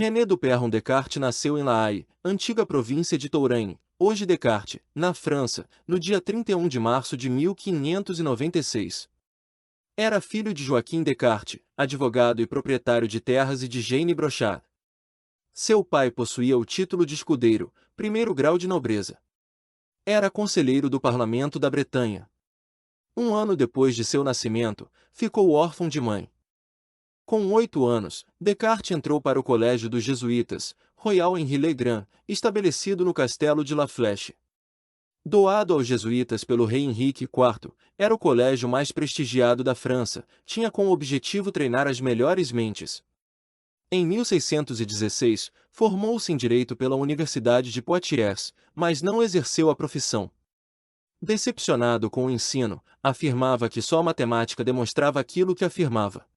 René Duperron Descartes nasceu em La Haye, antiga província de Touraine, hoje Descartes, na França, no dia 31 de março de 1596. Era filho de Joaquim Descartes, advogado e proprietário de terras, e de Jane Brochard. Seu pai possuía o título de escudeiro, primeiro grau de nobreza. Era conselheiro do parlamento da Bretanha. Um ano depois de seu nascimento, ficou órfão de mãe. Com 8 anos, Descartes entrou para o colégio dos jesuítas, Royal Henri-le-Grand, estabelecido no castelo de La Flèche. Doado aos jesuítas pelo rei Henrique IV, era o colégio mais prestigiado da França, tinha como objetivo treinar as melhores mentes. Em 1616, formou-se em Direito pela Universidade de Poitiers, mas não exerceu a profissão. Decepcionado com o ensino, afirmava que só a matemática demonstrava aquilo que afirmava.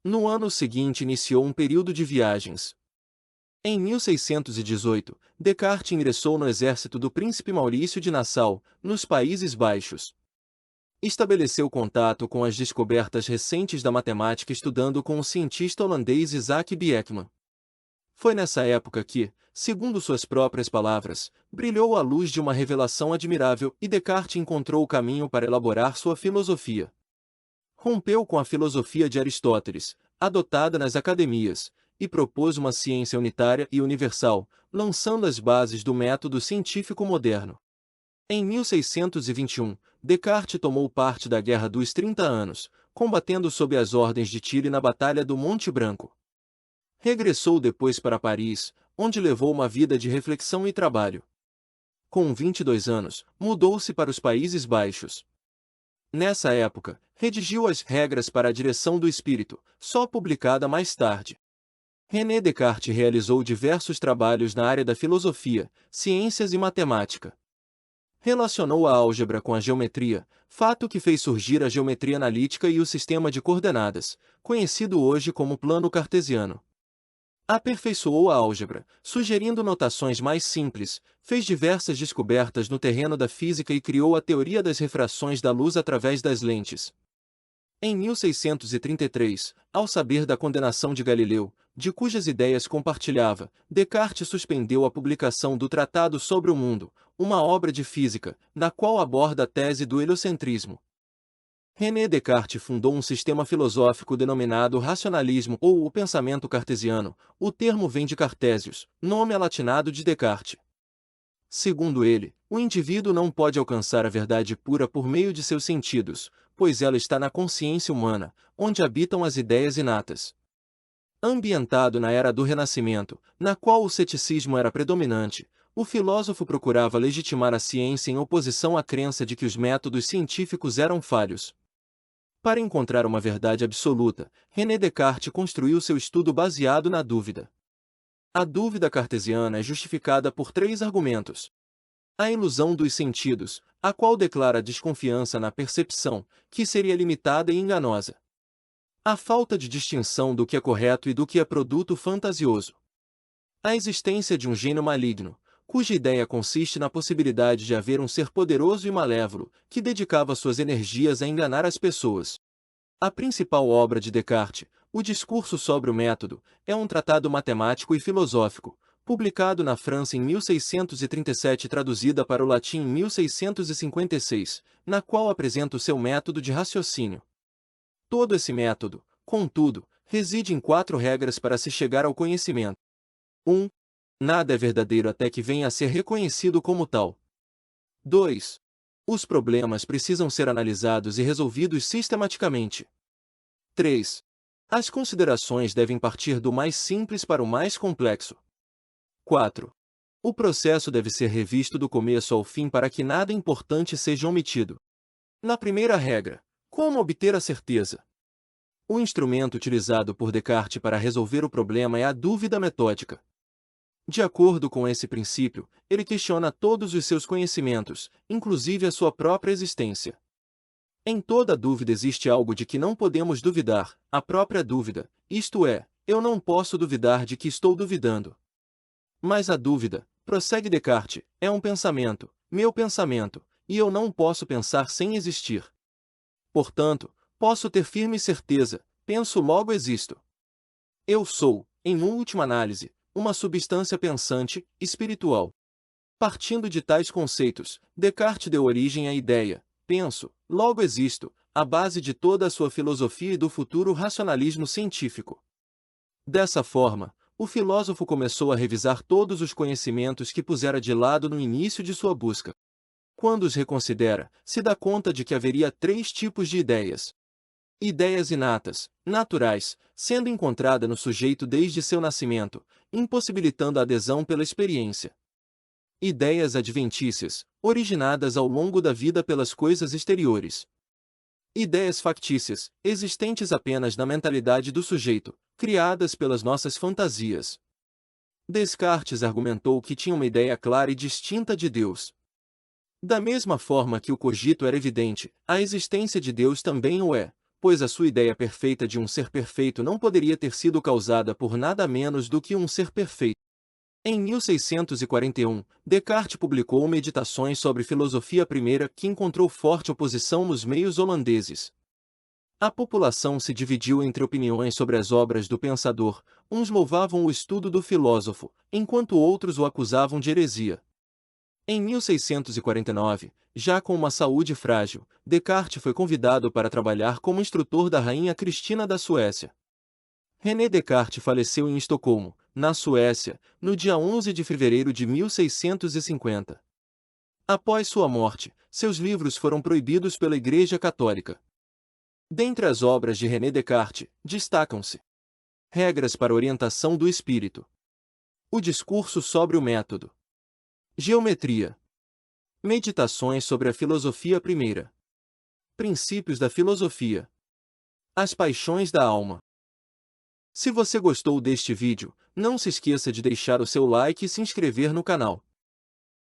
No ano seguinte iniciou um período de viagens. Em 1618, Descartes ingressou no exército do príncipe Maurício de Nassau, nos Países Baixos. Estabeleceu contato com as descobertas recentes da matemática estudando com o cientista holandês Isaac Bieckman. Foi nessa época que, segundo suas próprias palavras, brilhou a luz de uma revelação admirável e Descartes encontrou o caminho para elaborar sua filosofia. Rompeu com a filosofia de Aristóteles, adotada nas academias, e propôs uma ciência unitária e universal, lançando as bases do método científico moderno. Em 1621, Descartes tomou parte da Guerra dos 30 Anos, combatendo sob as ordens de Tilly na Batalha do Monte Branco. Regressou depois para Paris, onde levou uma vida de reflexão e trabalho. Com 22 anos, mudou-se para os Países Baixos. Nessa época, redigiu as Regras para a Direção do Espírito, só publicada mais tarde. René Descartes realizou diversos trabalhos na área da filosofia, ciências e matemática. Relacionou a álgebra com a geometria, fato que fez surgir a geometria analítica e o sistema de coordenadas, conhecido hoje como plano cartesiano. Aperfeiçoou a álgebra, sugerindo notações mais simples, fez diversas descobertas no terreno da física e criou a teoria das refrações da luz através das lentes. Em 1633, ao saber da condenação de Galileu, de cujas ideias compartilhava, Descartes suspendeu a publicação do Tratado sobre o Mundo, uma obra de física, na qual aborda a tese do heliocentrismo. René Descartes fundou um sistema filosófico denominado racionalismo ou o pensamento cartesiano. O termo vem de Cartésios, nome alatinado de Descartes. Segundo ele, o indivíduo não pode alcançar a verdade pura por meio de seus sentidos, pois ela está na consciência humana, onde habitam as ideias inatas. Ambientado na era do Renascimento, na qual o ceticismo era predominante, o filósofo procurava legitimar a ciência em oposição à crença de que os métodos científicos eram falhos. Para encontrar uma verdade absoluta, René Descartes construiu seu estudo baseado na dúvida. A dúvida cartesiana é justificada por 3 argumentos. A ilusão dos sentidos, a qual declara desconfiança na percepção, que seria limitada e enganosa. A falta de distinção do que é correto e do que é produto fantasioso. A existência de um gênio maligno, cuja ideia consiste na possibilidade de haver um ser poderoso e malévolo, que dedicava suas energias a enganar as pessoas. A principal obra de Descartes, O Discurso sobre o Método, é um tratado matemático e filosófico, publicado na França em 1637 e traduzida para o latim em 1656, na qual apresenta o seu método de raciocínio. Todo esse método, contudo, reside em 4 regras para se chegar ao conhecimento. 1. Nada é verdadeiro até que venha a ser reconhecido como tal. 2. Os problemas precisam ser analisados e resolvidos sistematicamente. 3. As considerações devem partir do mais simples para o mais complexo. 4. O processo deve ser revisto do começo ao fim para que nada importante seja omitido. Na primeira regra, como obter a certeza? O instrumento utilizado por Descartes para resolver o problema é a dúvida metódica. De acordo com esse princípio, ele questiona todos os seus conhecimentos, inclusive a sua própria existência. Em toda dúvida existe algo de que não podemos duvidar, a própria dúvida, isto é, eu não posso duvidar de que estou duvidando. Mas a dúvida, prossegue Descartes, é um pensamento, meu pensamento, e eu não posso pensar sem existir. Portanto, posso ter firme certeza, penso logo existo. Eu sou, em última análise, uma substância pensante, espiritual. Partindo de tais conceitos, Descartes deu origem à ideia, penso, logo existo, a base de toda a sua filosofia e do futuro racionalismo científico. Dessa forma, o filósofo começou a revisar todos os conhecimentos que pusera de lado no início de sua busca. Quando os reconsidera, se dá conta de que haveria três tipos de ideias. Ideias inatas, naturais, sendo encontrada no sujeito desde seu nascimento, impossibilitando a adesão pela experiência. Ideias adventícias, originadas ao longo da vida pelas coisas exteriores. Ideias factícias, existentes apenas na mentalidade do sujeito, criadas pelas nossas fantasias. Descartes argumentou que tinha uma ideia clara e distinta de Deus. Da mesma forma que o cogito era evidente, a existência de Deus também o é, pois a sua ideia perfeita de um ser perfeito não poderia ter sido causada por nada menos do que um ser perfeito. Em 1641, Descartes publicou Meditações sobre Filosofia I, que encontrou forte oposição nos meios holandeses. A população se dividiu entre opiniões sobre as obras do pensador, uns louvavam o estudo do filósofo, enquanto outros o acusavam de heresia. Em 1649, já com uma saúde frágil, Descartes foi convidado para trabalhar como instrutor da rainha Cristina da Suécia. René Descartes faleceu em Estocolmo, na Suécia, no dia 11 de fevereiro de 1650. Após sua morte, seus livros foram proibidos pela Igreja Católica. Dentre as obras de René Descartes, destacam-se Regras para orientação do espírito, O discurso sobre o método, Geometria, Meditações sobre a filosofia primeira, Princípios da filosofia, As paixões da alma. Se você gostou deste vídeo, não se esqueça de deixar o seu like e se inscrever no canal.